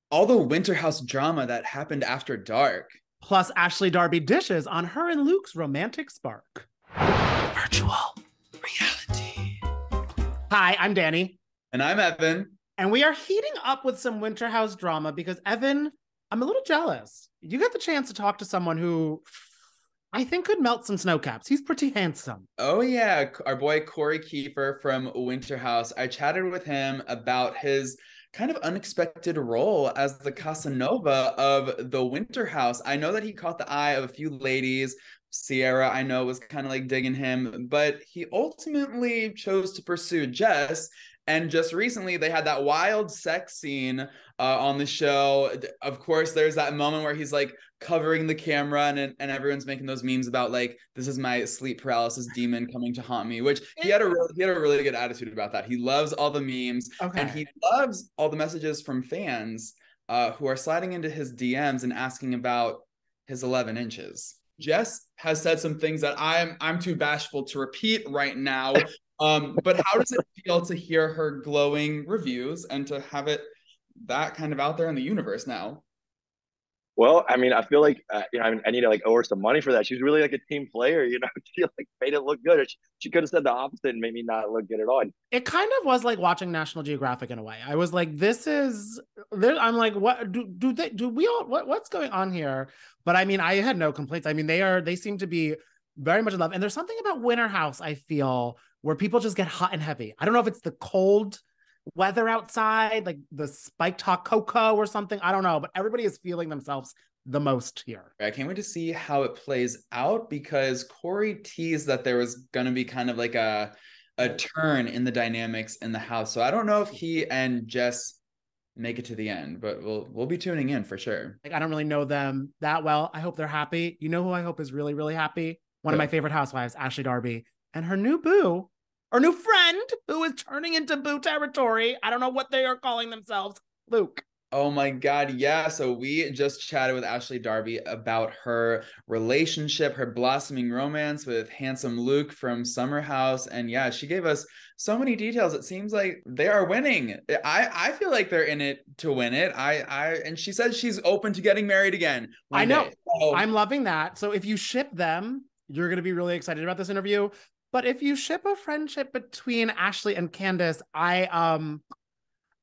all the winter house drama that happened after dark. Plus Ashley Darby dishes on her and Luke's romantic spark. Virtual reality. Hi, I'm Danny. And I'm Evan. And we are heating up with some winter house drama because, Evan, I'm a little jealous. You got the chance to talk to someone who I think could melt some snow caps. He's pretty handsome. Oh yeah, our boy Kory Keefer from Winter House. I chatted with him about his kind of unexpected role as the Casanova of the Winter House. I know that he caught the eye of a few ladies. Sierra, I know, was kind of like digging him, but he ultimately chose to pursue Jess. And just recently, they had that wild sex scene on the show. Of course, there's that moment where he's like covering the camera, and everyone's making those memes about like, this is my sleep paralysis demon coming to haunt me. Which he had a really good attitude about that. He loves all the memes, and he loves all the messages from fans who are sliding into his DMs and asking about his 11 inches. Jess has said some things that I'm too bashful to repeat right now. But how does it feel to hear her glowing reviews and to have it that kind of out there in the universe now? Well, I mean, I feel like I need to like owe her some money for that. She's really like a team player, you know. She like made it look good. She could have said the opposite and made me not look good at all. It kind of was like watching National Geographic in a way. I was like, I'm like, what do we all what's going on here? But I mean, I had no complaints. I mean, they seem to be very much in love. And there's something about Winter House, I feel, where people just get hot and heavy. I don't know if it's the cold weather outside, like the spiked hot cocoa or something. I don't know, but everybody is feeling themselves the most here. I can't wait to see how it plays out because Kory teased that there was going to be kind of like a turn in the dynamics in the house. So I don't know if he and Jess make it to the end, but we'll be tuning in for sure. Like, I don't really know them that well. I hope they're happy. You know who I hope is really, really happy? One of my favorite housewives, Ashley Darby, and her new boo, or new friend, who is turning into boo territory. I don't know what they are calling themselves. Luke. Oh my God, yeah. So we just chatted with Ashley Darby about her relationship, her blossoming romance with handsome Luke from Summer House. And yeah, she gave us so many details. It seems like they are winning. I feel like they're in it to win it. And she says she's open to getting married again. I know. So, I'm loving that. So if you ship them, you're going to be really excited about this interview. But if you ship a friendship between Ashley and Candace, I don't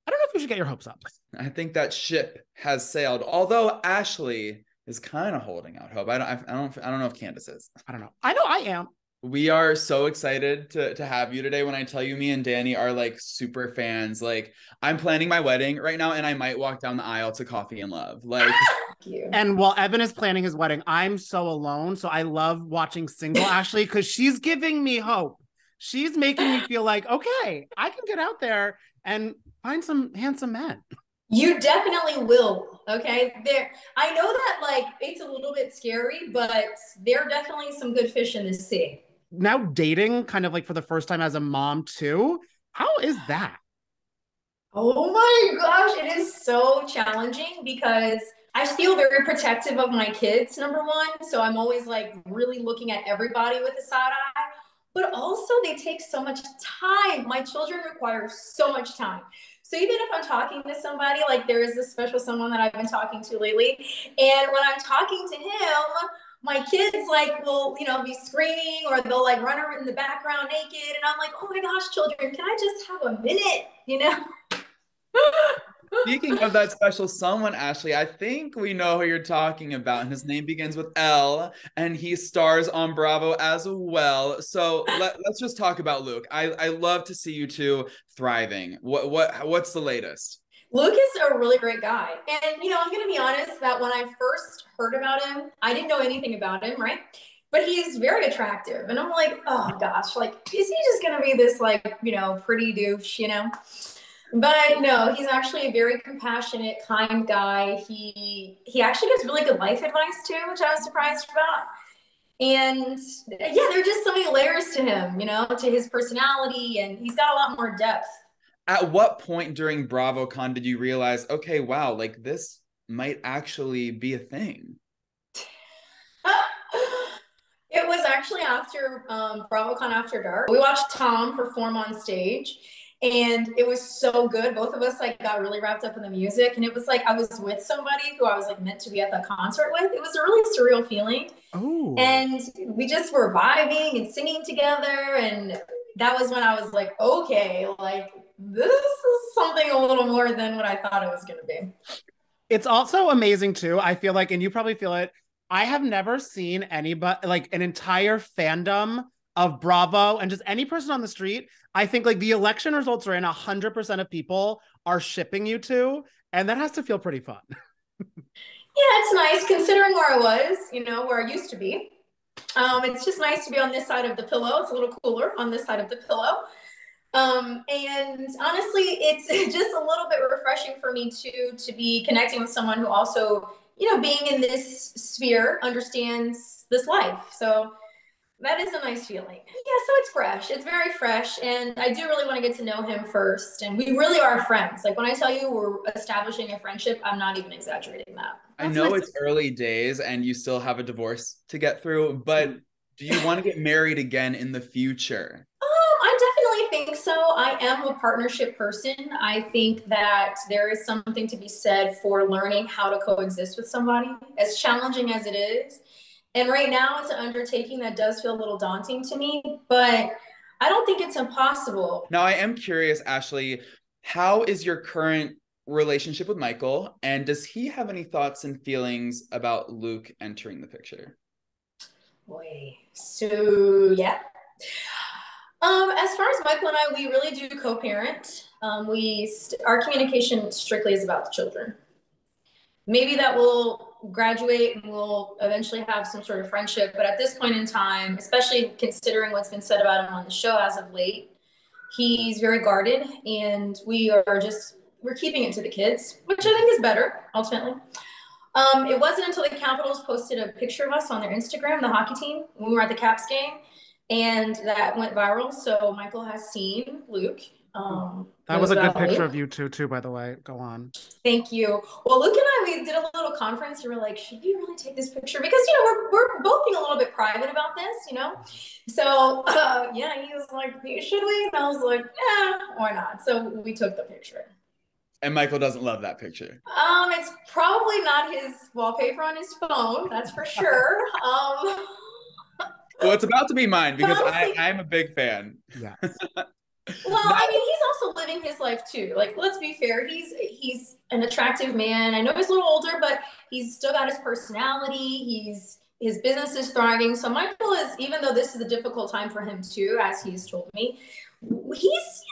know if you should get your hopes up. I think that ship has sailed. Although Ashley is kind of holding out hope. I don't know if Candace is. I don't know. I know I am. We are so excited to have you today. When I tell you, me and Danny are like super fans. Like, I'm planning my wedding right now, and I might walk down the aisle to Coffee and Love. Like, and while Evan is planning his wedding, I'm so alone. So I love watching single Ashley because she's giving me hope. She's making me feel like, okay, I can get out there and find some handsome men. You definitely will. Okay. I know that like it's a little bit scary, but there are definitely some good fish in the sea. Now dating kind of like for the first time as a mom too. How is that? Oh my gosh, it is so challenging because I feel very protective of my kids, number one. So I'm always like really looking at everybody with a side eye, but also they take so much time. My children require so much time. So even if I'm talking to somebody, like there is this special someone that I've been talking to lately, and when I'm talking to him, my kids like will, be screaming or they'll like run around in the background naked. And I'm like, oh my gosh, children, can I just have a minute, Speaking of that special someone, Ashley, I think we know who you're talking about. And his name begins with L, and he stars on Bravo as well. So let's just talk about Luke. I love to see you two thriving. What's the latest? Luke is a really great guy. And, I'm going to be honest that when I first heard about him, I didn't know anything about him, right? But he's very attractive. And I'm like, oh gosh, like, is he just going to be this like, pretty douche, But no, he's actually a very compassionate, kind guy. He actually gives really good life advice too, which I was surprised about. And yeah, there are just so many layers to him, to his personality, and he's got a lot more depth. At what point during BravoCon did you realize, okay, wow, like this might actually be a thing? It was actually after BravoCon After Dark. We watched Tom perform on stage. And it was so good. Both of us like got really wrapped up in the music. And it was like I was with somebody who I was like meant to be at the concert with. It was a really surreal feeling. Oh. And we just were vibing and singing together. And that was when I was like, okay, like this is something a little more than what I thought it was going to be. It's also amazing too. I feel like, and you probably feel it, I have never seen anybody, like an entire fandom of Bravo and just any person on the street. I think like the election results are in, 100% of people are shipping you two, and that has to feel pretty fun. Yeah, it's nice considering where I was, you know, where I used to be. It's just nice to be on this side of the pillow. It's a little cooler on this side of the pillow. And honestly, it's just a little bit refreshing for me too, to be connecting with someone who also, you know, being in this sphere understands this life. So that is a nice feeling. Yeah, so it's fresh. It's very fresh. And I do really want to get to know him first. And we really are friends. Like when I tell you we're establishing a friendship, I'm not even exaggerating that. I know it's early days and you still have a divorce to get through, but do you want to get married again in the future? I definitely think so. I am a partnership person. I think that there is something to be said for learning how to coexist with somebody, as challenging as it is. And right now it's an undertaking that does feel a little daunting to me, but I don't think it's impossible. Now, I am curious, Ashley, how is your current relationship with Michael? And does he have any thoughts and feelings about Luke entering the picture? Boy, so yeah. As far as Michael and I, we really do co-parent. Our communication strictly is about the children. Maybe that will graduate and we'll eventually have some sort of friendship. But at this point in time, especially considering what's been said about him on the show as of late, he's very guarded, and we're keeping it to the kids, which I think is better ultimately. It wasn't until the Capitals posted a picture of us on their Instagram, the hockey team, when we were at the Caps game, and that went viral. So Michael has seen Luke. That was a good picture of you too, by the way. Go on. Thank you. Well, Luke and I, we did a little conference and we're like, should we really take this picture? Because, you know, we're both being a little bit private about this, you know? So, yeah, he was like, should we? And I was like, yeah, why not? So we took the picture. And Michael doesn't love that picture. It's probably not his wallpaper on his phone, that's for sure. Well, it's about to be mine because I'm a big fan. Yes. Well, I mean, he's also living his life too. Like, let's be fair. He's an attractive man. I know he's a little older, but he's still got his personality. His business is thriving. So Michael is, even though this is a difficult time for him too, as he's told me, he's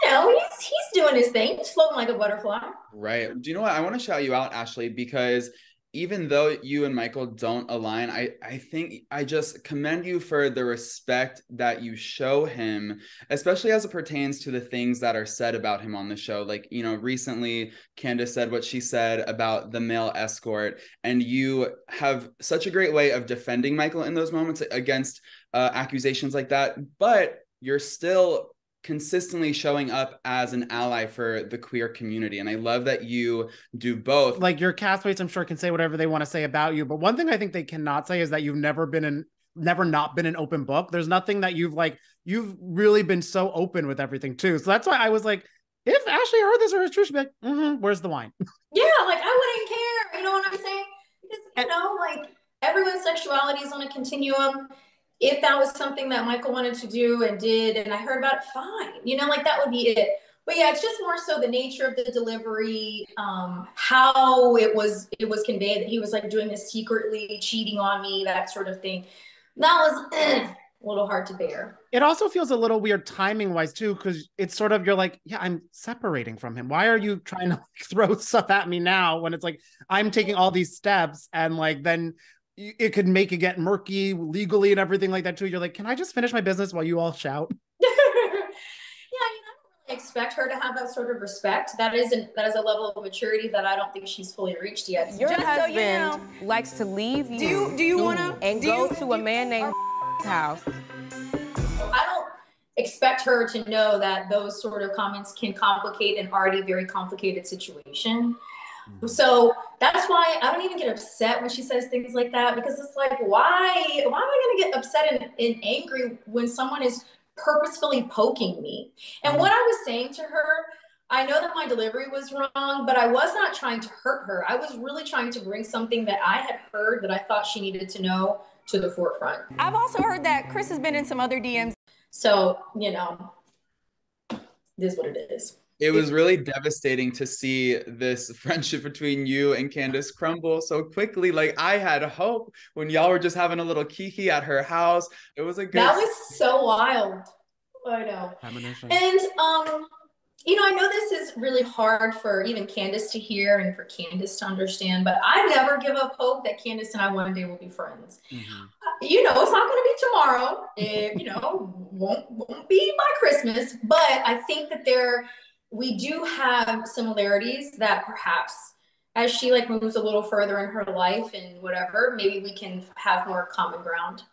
doing his thing. He's floating like a butterfly. Right. Do you know what? I want to shout you out, Ashley, because even though you and Michael don't align, I think I just commend you for the respect that you show him, especially as it pertains to the things that are said about him on the show. Like, you know, recently Candace said what she said about the male escort, and you have such a great way of defending Michael in those moments against accusations like that, but you're still consistently showing up as an ally for the queer community. And I love that you do both. Like, your castmates, I'm sure, can say whatever they want to say about you. But one thing I think they cannot say is that you've never not been an open book. There's nothing that you've really been so open with everything too. So that's why I was like, if Ashley heard this or it's true, she'd be like, where's the wine? Yeah, like I wouldn't care. You know what I'm saying? Because, you know, like everyone's sexuality is on a continuum. If that was something that Michael wanted to do and did, and I heard about it, fine. You know, like that would be it. But yeah, it's just more so the nature of the delivery, how it was conveyed that he was like doing this secretly, cheating on me, that sort of thing. That was a little hard to bear. It also feels a little weird timing wise too, because it's sort of, you're like, yeah, I'm separating from him. Why are you trying to throw stuff at me now when it's like, I'm taking all these steps, and like, then it could make it get murky legally and everything like that too. You're like, can I just finish my business while you all shout? Yeah, I mean, I don't really expect her to have that sort of respect. That is a level of maturity that I don't think she's fully reached yet. Your husband likes to leave you. Do you want to and go to a man named house? I don't expect her to know that those sort of comments can complicate an already very complicated situation. So that's why I don't even get upset when she says things like that, because it's like, why am I going to get upset and angry when someone is purposefully poking me. And what I was saying to her, I know that my delivery was wrong, but I was not trying to hurt her. I was really trying to bring something that I had heard that I thought she needed to know to the forefront. I've also heard that Chris has been in some other DMs. So, you know, it is what it is. It was really devastating to see this friendship between you and Candace crumble so quickly. Like, I had hope when y'all were just having a little kiki at her house. It was a good. That was so wild. I know. And you know, I know this is really hard for even Candace to hear and for Candace to understand, but I never give up hope that Candace and I one day will be friends. You know, it's not going to be tomorrow. It, you know, won't be by Christmas, but I think that we do have similarities that perhaps as she like moves a little further in her life and whatever, maybe we can have more common ground.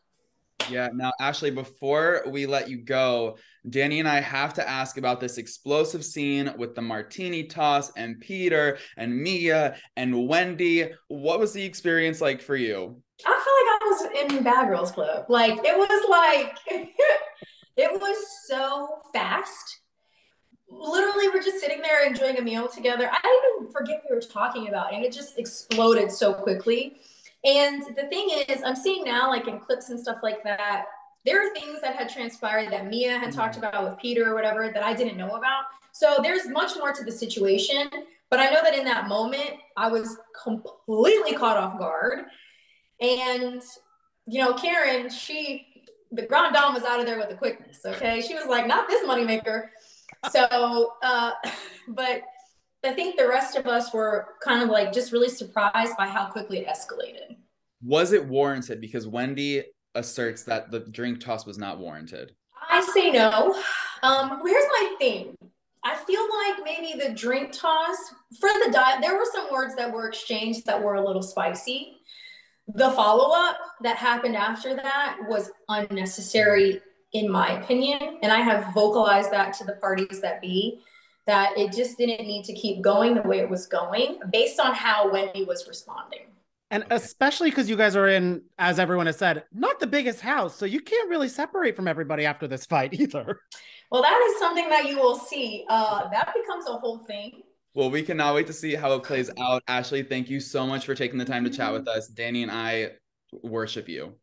Yeah. Now, Ashley, before we let you go, Danny and I have to ask about this explosive scene with the martini toss and Peter and Mia and Wendy. What was the experience like for you? I feel like I was in Bad Girls Club. Like, it was so fast. Literally, we're just sitting there enjoying a meal together. I even forget what we were talking about, and it just exploded so quickly. And the thing is, I'm seeing now, like in clips and stuff like that, there are things that had transpired that Mia had talked about with Peter or whatever that I didn't know about. So there's much more to the situation. But I know that in that moment, I was completely caught off guard. And, you know, Karen, the grand dame was out of there with the quickness, okay? She was like, not this moneymaker. So, but I think the rest of us were kind of like just really surprised by how quickly it escalated. Was it warranted? Because Wendy asserts that the drink toss was not warranted. I say no. Here's my thing. I feel like maybe the drink toss for the diet, there were some words that were exchanged that were a little spicy. The follow-up that happened after that was unnecessary, in my opinion. And I have vocalized that to the parties that be, that it just didn't need to keep going the way it was going based on how Wendy was responding. And especially because you guys are in, as everyone has said, not the biggest house. So you can't really separate from everybody after this fight either. Well, that is something that you will see. That becomes a whole thing. Well, we cannot wait to see how it plays out. Ashley, thank you so much for taking the time to chat with us. Danny and I worship you.